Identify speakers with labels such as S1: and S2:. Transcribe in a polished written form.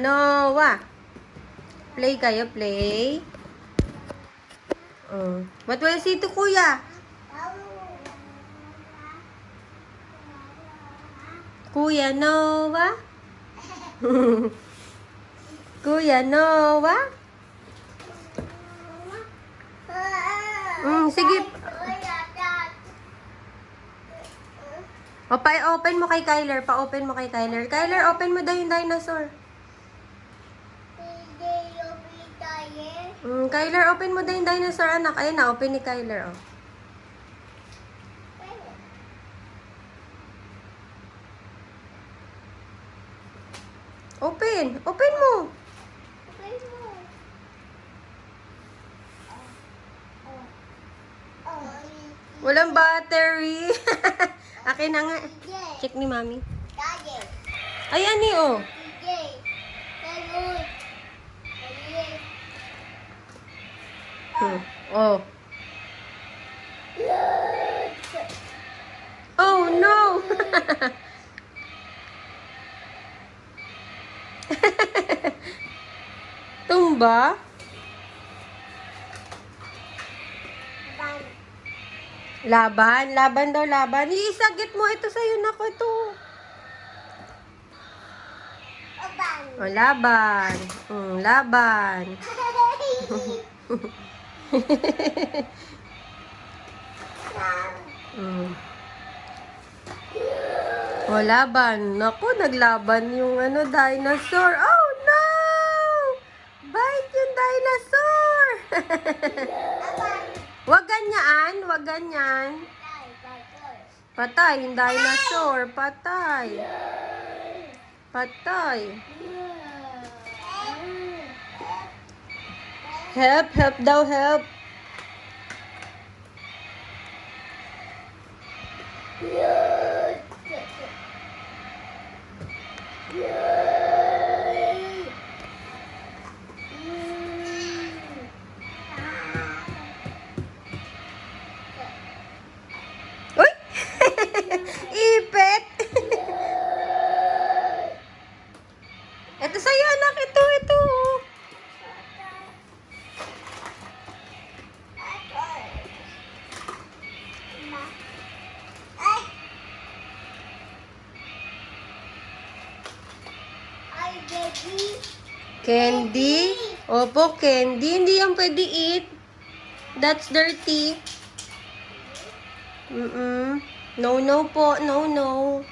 S1: Noah. Play kayo, play. What will you say to Kuya? Kuya Noah? Kuya Noah? Sige. O, pa-open mo kay Kyler. Pa-open mo kay Kyler. Kyler, open mo daw yung dinosaur. Kyler, open mo daw yung dinosaur, anak. Ayun na, open ni Kyler, oh. Open. Open mo. Walang battery. Akin na nga. Check ni Mami. Ayan ni, oh. Oh. Oh, no. Tumba? Laban? Laban daw, laban. Iisagit mo. Ito sa'yo na ko ito. O, laban. Laban. O, laban. Naku, naglaban yung dinosaur. Oh, no! Bite yung dinosaur! Wag ganyan, wag ganyan. Patay yung dinosaur, patay. Patay. Help, help daw, help. Uy! Ipet! Ito sa'yo, anak. Ito. Candy? Opo, candy. Hindi yan pwede eat. That's dirty. No po. No.